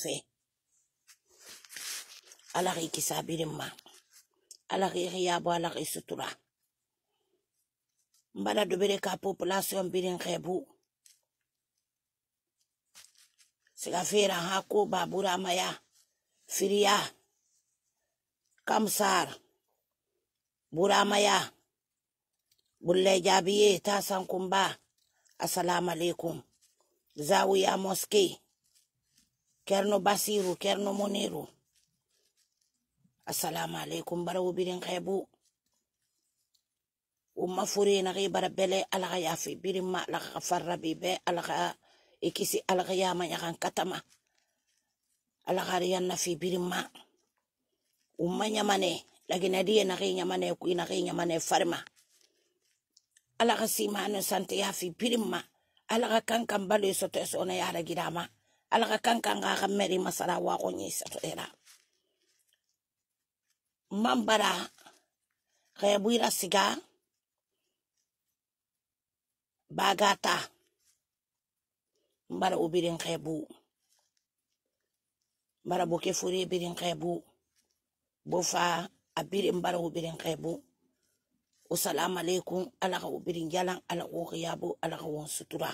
fe alaki kisabirin ma alaki khiyabo alaki sutura mbara dobere ka population birin khebu siga fera hako babura maya firia kamsar buramaya bulle jabiye tasan kumba assalamu alaikum zawiya mosque kerno basiru kerno moniru assalamu alaikum barawu birin khebu umma furi na bara bele alaka yafi birin ma alaka farra bibe alaka ikisi alaka yama yakan katama alaka riyanna fi birin ma umma nyamane lagina diye na nyamane ku ina nyamane farma alaka simano sante yafi birin ma alaka kankan balo soto sona yara gidama alaka kankan ga meri masara wa ko nyi soto era mambara khebuira siga bagata mbara ubirin khebu mbara boke furi birin khebu bofa abirin mbara ubirin khebu assalamu alaikum alaka ubirin jalan alaka khiyabu alaka won sutura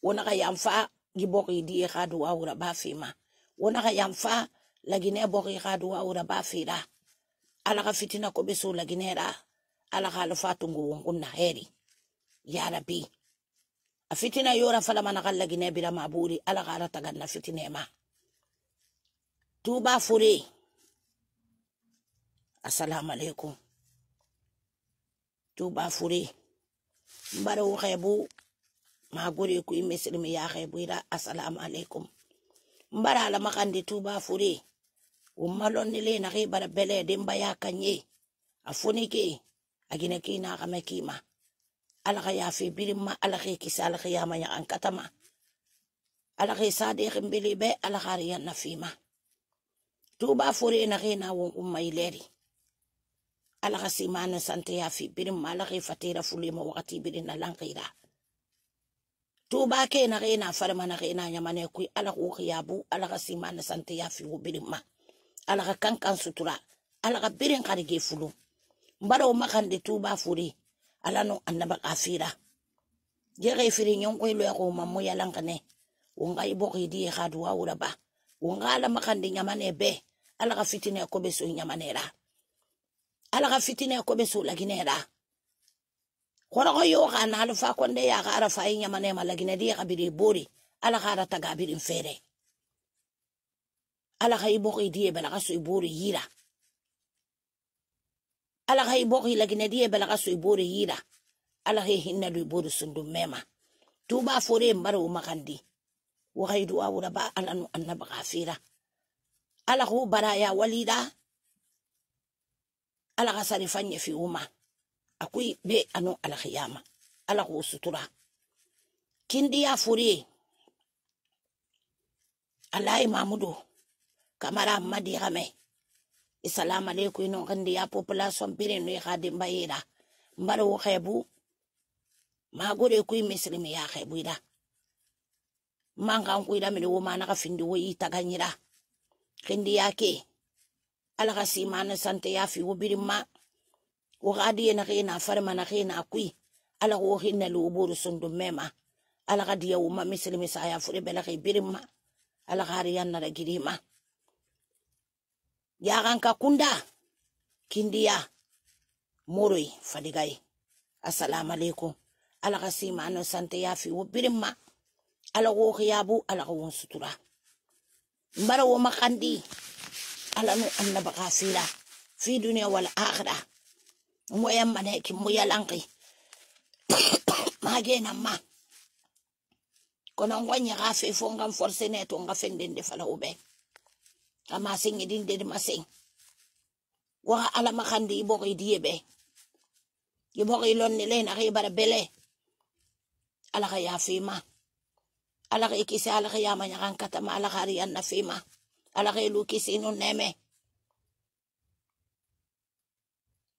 wona ka yamfa giboki di khadu awra bafima wona ka yamfa lagine boki khadu awra bafira alaka fitina ko beso laginera alaka alfatungu wonna heri ya rabbi afitina yora fala manakal lagine bila maburi alaka arataganna fitinema tuba furi assalamu alaikum tuba furi mbara wo khebu maguri ku imeslimi ya khebu ira assalamu alaikum mbara la makandi tuba furi ummalon nile na khibara bele dimba ya kanye afunike agine kina kamekima alaka yafi birima alaka kisa alaka yama ya ankatama alaka sade khimbili be alaka riyan nafima tuba furi na khina wo umaileri alaka simano sante yafi birima alaka fatira fulima wakati birina lankira tuba ke na khina farma na khina yamane ku alaka khiyabu alaka simano sante yafi wo birima alaka kankan sutura alaka birin karige fulu mbara o makande tuba furi alano annaba kafira jere firi nyon ko lo ko mammo yalankane wonga iboki di khadu wa uraba wonga ala makande nyamane be alaka fitine ko beso nyamanera alaka fitine ko beso laginera khora ko yo kana alfa konde ya gara fa nyamane malagine di kabiri bori alaka rata gabirin fere alaka iboki di balaga so ibori yira alaka iboki lagine di balaga so ibori yira alaka hinna du ibori sundu mema tuba fore mbaro makandi wa khaidu awra ba alanu annaba kafira alaka baraya walida alaka sarifanye fi umma akui be anu ala khiyama alaka sutura kindi ya fure alai mamudu kamara madi game assalamu alaikum no kandi ya population birin no khadim bayira mbaro khebu magore ku mislimi ya khebu ida manga ku ida mi wo mana ka findi wo itaganyira kindi yake alaka simana sante ya fi wo birima wo gadi na khina farma na khina kui ala wo hinna lu buru sundu mema alaka diya wo ma mislimi sa ya fure bela kai birima alaka riyan na girima ya ganka kunda kindiya moroi fadigai assalamu alaikum alaka simano sante ya fi wo birima ala wo khiyabu ala wo sutura mbara wo makandi ala no annaba kafira fi dunya wal akhirah mo yamane ki mo yalanki magena ma kono ngwanya gafe fo ngam force neto ngafendende fala ube kama singi dinde de masing wa ala makandi iboki diebe iboki lon ni len akay bara bele ala kaya fima ala kay kisi ala kaya manyakan katama ala kariyan na fima ala kay lukisi no neme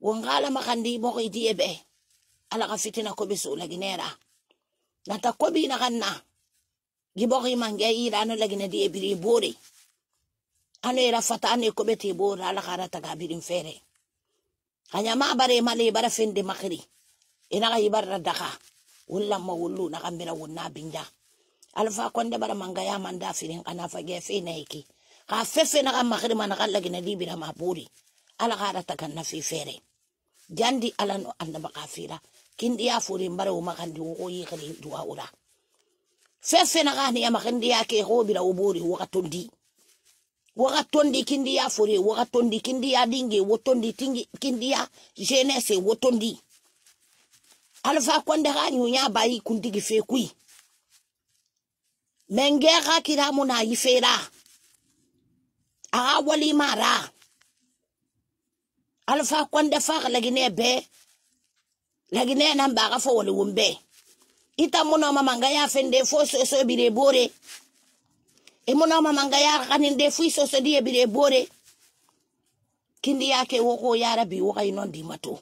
wangala makandi iboki diebe ala ka fitina ko bisu laginera nata ko bi na kanna giboki mange ira ano lagina di ebiri bore ano era fata ano ko beti bore ala kara taga birin fere kanya ma bare male bara fende makri ina ga ibarra daka wala mawulu na kambira wonna binja alfa konde bara mangaya manda firin kana fage fe na iki ka fefe na kan makri man kan lagina di bira ma bore ala kara taga na fi fere jandi ala no annaba kafira kindi ya furin bara o makandi ko yi kali duwa ura fefe na gani ya makandi yake ho bila uburi wakatondi kindi ya fure wakatondi kindi ya dinge wotondi tingi kindi ya jeunesse wotondi alfa konde ganyu nya bayi kuntigi fe kui mengera kiramu na yifera aga wali mara alfa konde fa lagine be lagine nan baga fo wali wumbe ita muna mamanga ya fende fo so bire bore e muna mamanga ya kaninde fu so die bire bore kindi yake woko ya rabi woka inondi mato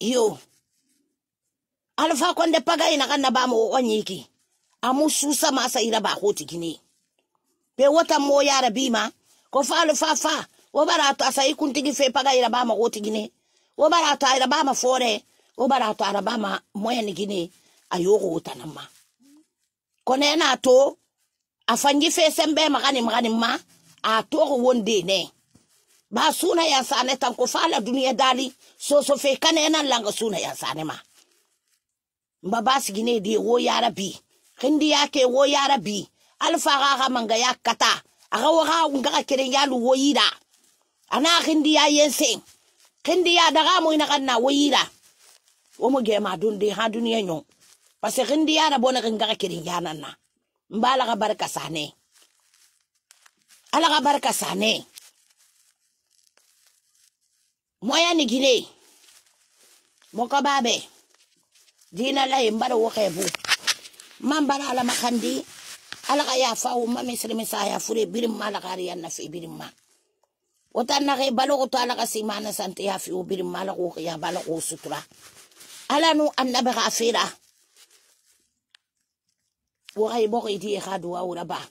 yo alfa konde paga ina kanna ba mo onyiki amususa masa ira ba hoti kini be wata mo ya rabi ma ko fa alfa fa wo barato asai kuntigi fe paga ira ba ma hoti kini wo barato ira ba ma fore wo barato ira ba ma moyani kini ayoko utanama kone na to afangi fe sembe magani ma a to wonde ne ba suna ya sane tan ko fala duniya dali so fe kane nan langa suna ya sane ma mbaba sigine di wo ya rabi kindi yake wo ya rabi alfa ga manga ya kata aga wa nga kiren ya lu wo yira ana kindi ya yense kindi ya daga mo ina kanna wo yira wo mo ge ma dundi ha duniya nyon parce que kindi ya na bona nga kiren ya nanna mbala ga barka sane ala ga barka sane moya ni gine moka babe dina la imbara wo xebu mambara ala makandi ala ga ya fa umma mislimi sa ya fure birim mala gari na fi birim ma wota na ge balo ko ala ga simana sante ya fi birim mala ko ya balo ko sutura ala nu annabi ghafira wo ay boki di khadu wa uraba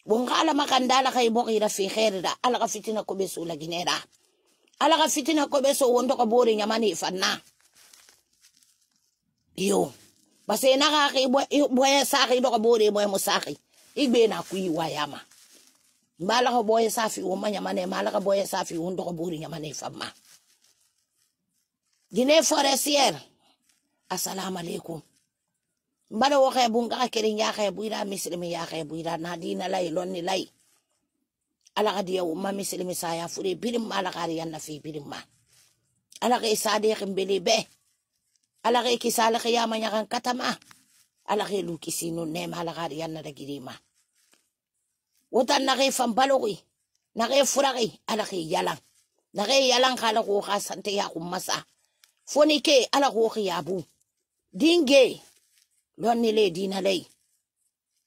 wongala makandala kay boki da fi khairda ala ga fitina ko besu la ginera ala ga fitina ko beso wondo ko bori nyamani fanna yo base na ga ke boye saki do ko bori boye musaki igbe na kuyi wayama mbala ko boye safi wo manya mane mala ko boye safi wondo ko bori nyamani famma gine forestier assalamu alaikum mbala wo kay bunga kerin ya kay buira muslimi ya kay buira na dina lay lonni lay ala gadiya umma muslimi saya fure birim mala kari yanna fi birim ma ala kay sade khimbele be ala kay kisala khiyama nyakan katama ala kay lukisino ne mala kari yanna da girima wotan na kay fambalogi na kay furaki ala kay yalang na kay yalang kala ko khasante ya kumasa fonike ala ko khiyabu dinge lonni le dina lay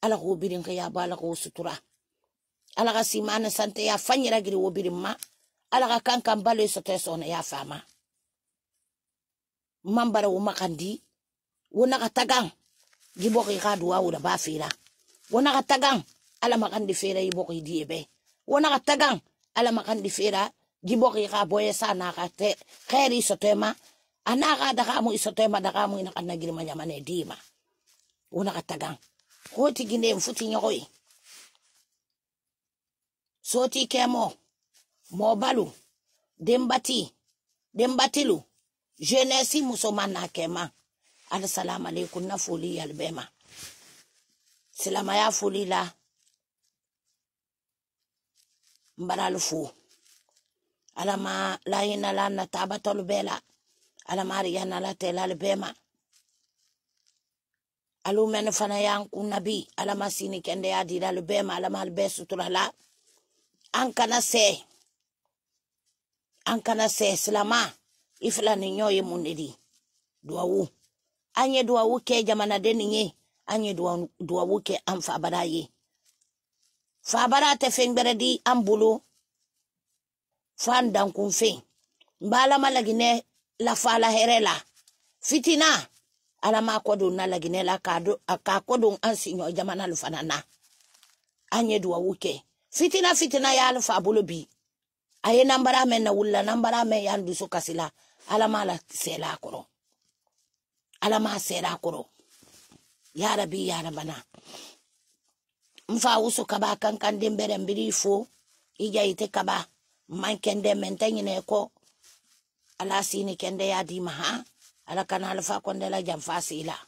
ala ko birin khiyaba ala ko sutura ala ga simana sante ya fanyira giri wo birimma ala ga kankan balo sote sona ya fama mambara wo makandi wona ga tagang giboki ga duwa wura ba fira wona ga tagang ala makandi fira iboki diebe wona ga tagang ala makandi fira giboki ga boye sana ga te khairi sotema anaga daga mu isotema daga mu ina kanna giri manyamane dima wona ga tagang hoti gine mfuti nyoy soti kemo mobalu dembatilu jeunesse musomana kema assalamu alaikum na foli albema salama ya foli la mbaralufu alama la ina la na tabatul bela alama riyana la tela albema alumen fana yanku nabi alama sini kende ya dira albema alama albesu turala ankana se slama ifla ni nyoye munidi duawu anye duawu ke jamana deninye anye duawu ke amfa baraye fa barate fengberedi ambulo fandan kunfe mbala malagine la fala herela fitina alama kodo na lagine la kado akakodo ansinyo jamana lufanana anye duwa wuke fitina ya alfa bulubi aye nambara men na wulla nambara men yandu so kasila alama la sela koro alama sela koro ya rabbi ya rabana mfa usu kaba kankan dembere mbiri fo ija ite kaba mankende mentanyine ko ala sini kende ya di maha ala kana alfa konde la jamfasi ila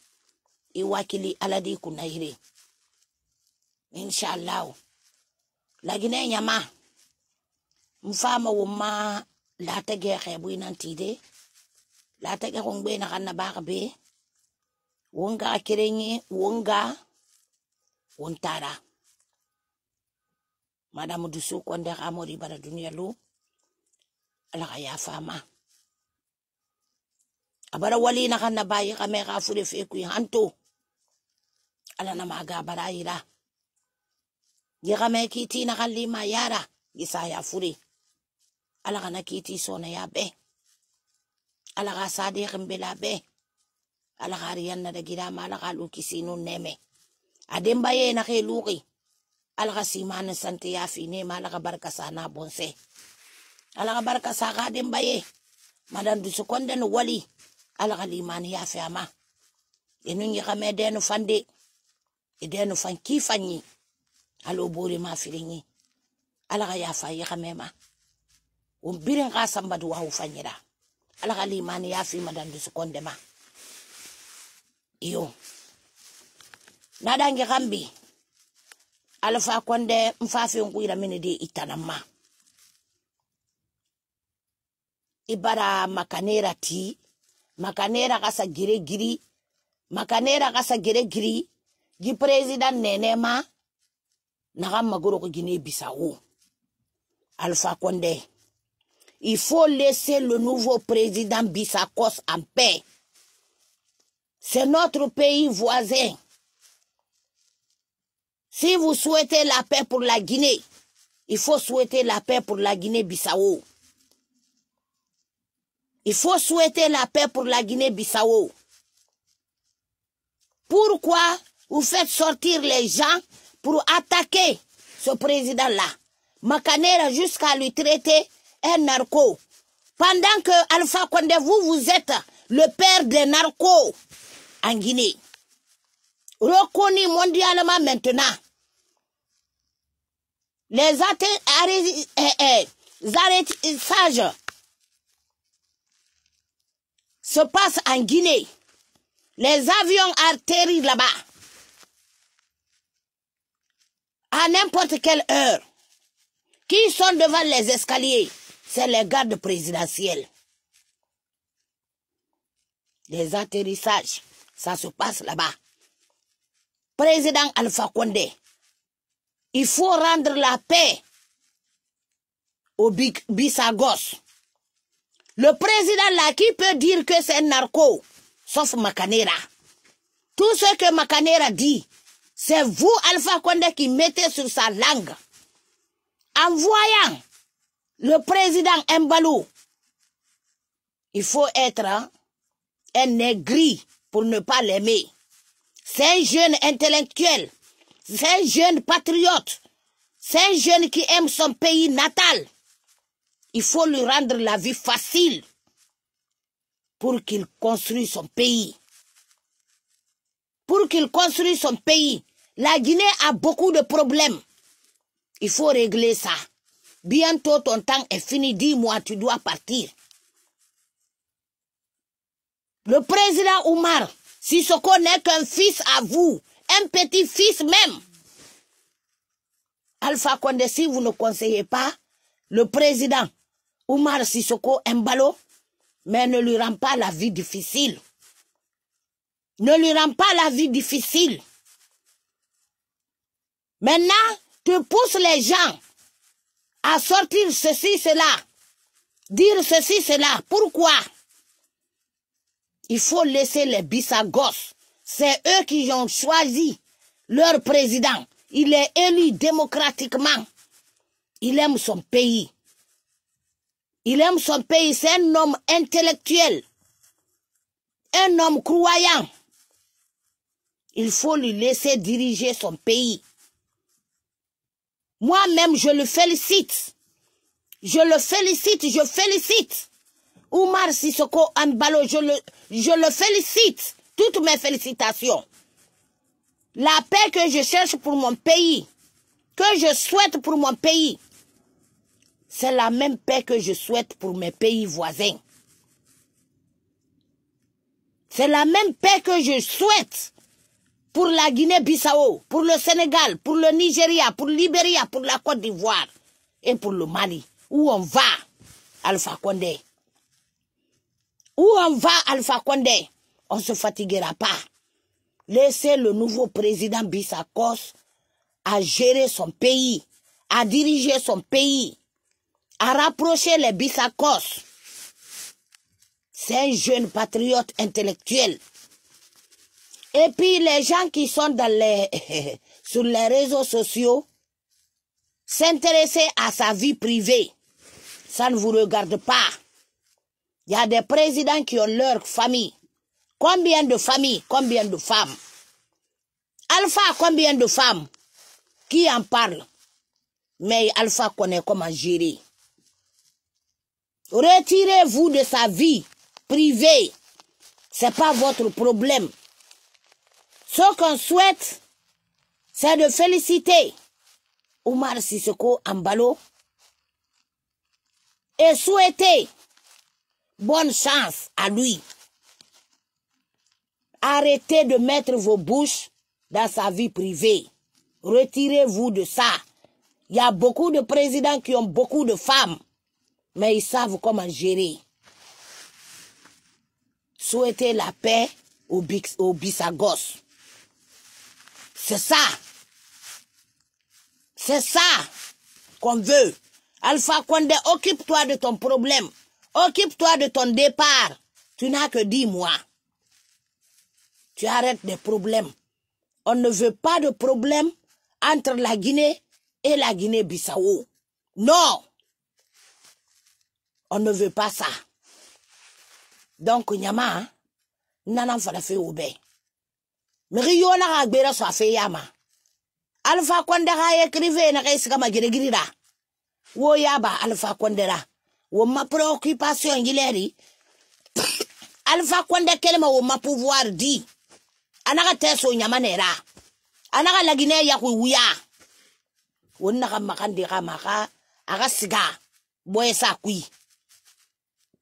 iwakili ala di kunaire inshallah lagine nyama mfama wuma la tege xebu inantide la tege xongbe na xana baxbe wonga kirenyi wonga wontara madame dusu konde xamori bara dunia lu ala ya fama abara wali na xana bayi xame xa fure fe kuy hanto ala na maga barayira gi xame kiti na xali ma yara gisa ya fure ala kana kiti sona ya be ala ga sadi khambela be ala gariyan na dagira mala kalu kisinu neme ademba ye na ke luqi ala ga simana sante ya fine mala ga barka sana bonse ala ga barka sa ga demba ye madan du sukonde no wali ala ga limani ya fama enun yi xame denu fande edenu fan kifanyi alo bori ma firingi ala ga ya fa yi xame ma birin ka sambadu wa ufanyira ala kalimani ya fi madan du sukonde ma iyo nadangi kambi alfa konde mfafi nguira mini di itanama ibara makanera ti makanera kasa giri makanera kasa giri gi president nenema na magoro ko Guinée Bissau alfa konde. Il faut laisser le nouveau président Bissakos en paix. C'est notre pays voisin. Si vous souhaitez la paix pour la Guinée, il faut souhaiter la paix pour la Guinée-Bissau. Il faut souhaiter la paix pour la Guinée-Bissau. Pourquoi vous faites sortir les gens pour attaquer ce président-là? Makanera jusqu'à lui traiter un narco. Pendant que Alpha Condé, vous êtes le père des narcos en Guinée. Reconnu mondialement maintenant. Les arrêtages se passent en Guinée. Les avions atterrissent là-bas. À n'importe quelle heure. Qui sont devant les escaliers? C'est les gardes présidentiels. Les atterrissages, ça se passe là-bas. Président Alpha Condé, il faut rendre la paix au Bissagos. Le président là, qui peut dire que c'est un narco, sauf Makanera. Tout ce que Makanera dit, c'est vous, Alpha Condé, qui mettez sur sa langue. En voyant le président Mbalou, il faut être un négri pour ne pas l'aimer. C'est un jeune intellectuel, c'est un jeune patriote, c'est un jeune qui aime son pays natal. Il faut lui rendre la vie facile pour qu'il construise son pays. Pour qu'il construise son pays. La Guinée a beaucoup de problèmes. Il faut régler ça. Bientôt ton temps est fini, 10 mois, tu dois partir. Le président Oumar Sissoko n'est qu'un fils à vous, un petit-fils même. Alpha Condé, si vous ne conseillez pas le président Oumar Sissoko Embalo, mais ne lui rend pas la vie difficile. Ne lui rend pas la vie difficile. Maintenant, tu pousses les gens à sortir ceci, cela, dire ceci, cela. Pourquoi? Il faut laisser les Bissagos. C'est eux qui ont choisi leur président. Il est élu démocratiquement. Il aime son pays. Il aime son pays. C'est un homme intellectuel. Un homme croyant Il faut lui laisser diriger son pays. Moi-même, je le félicite. Je le félicite, je félicite. Oumar Sissoko Embalo, je le félicite. Toutes mes félicitations. La paix que je cherche pour mon pays, que je souhaite pour mon pays, c'est la même paix que je souhaite pour mes pays voisins. C'est la même paix que je souhaite pour la Guinée-Bissau, pour le Sénégal, pour le Nigeria, pour le Libéria, pour la Côte d'Ivoire et pour le Mali. Où on va, Alpha Condé? Où on va, Alpha Condé? On ne se fatiguera pas. Laissez le nouveau président Bissakos à gérer son pays, à diriger son pays, à rapprocher les Bissakos. C'est un jeune patriote intellectuel. Et puis les gens qui sont dans sur les réseaux sociaux, s'intéresser à sa vie privée, ça ne vous regarde pas. Il y a des présidents qui ont leur famille. Combien de familles, combien de femmes? Alpha, combien de femmes? Qui en parle? Mais Alpha connaît comment gérer. Retirez-vous de sa vie privée. C'est pas votre problème. Ce qu'on souhaite, c'est de féliciter Oumar Sissoko Embalo et souhaiter bonne chance à lui. Arrêtez de mettre vos bouches dans sa vie privée. Retirez-vous de ça. Il y a beaucoup de présidents qui ont beaucoup de femmes, mais ils savent comment gérer. Souhaitez la paix aux Bissagos. C'est ça. C'est ça qu'on veut. Alpha Condé, occupe-toi de ton problème. Occupe-toi de ton départ. Tu n'as que 10 mois. Tu arrêtes des problèmes. On ne veut pas de problème entre la Guinée et la Guinée-Bissau. Non. On ne veut pas ça. Donc, Nyama, nanan fala fe oube. Miri yo na agbera so afe yama. Alpha Condé ha écrivé na kaisi kama girigirira. Wo yaba Alpha Condé ra. Wo ma préoccupation ngileri. Alpha Condé kelema wo ma pouvoir di. Anaka teso nyama nera. Anaka la Guinée ya kuya. Wo naka makandi ka maka aga siga boye sa kui.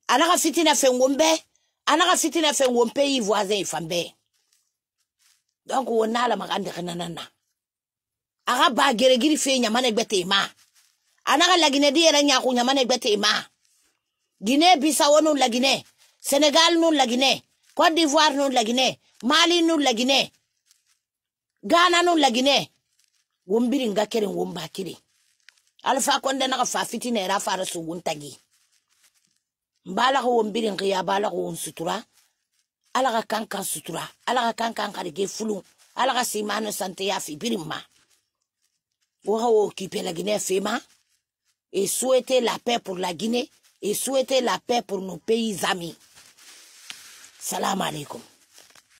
Anaka fitina fe ngombe. Anaka fitina fe ngombe pays voisin fambe. Donc on a la makandi kanana. Aga ba geregiri fe nyama ne gbete ma. Anaka la Guinée di era nya ku nyama ne gbete ma. Guinée Bissau non la Guinée, Sénégal non la Guinée, Côte d'Ivoire non la Guinée, Mali non la Guinée, Ghana non la Guinée. Wombiri nga kere womba kiri. Alpha Condé na fa fitina era fara su wuntagi. Mbala ko wombiri ngiya bala ko sutura. Ala ka kankan sutura, ala ka kankan karige fulu, ala ka simano santé ya fi birima. Wa occuper la Guinée fema et souhaiter la paix pour la Guinée et souhaiter la paix pour nos pays amis. Salam alaikum.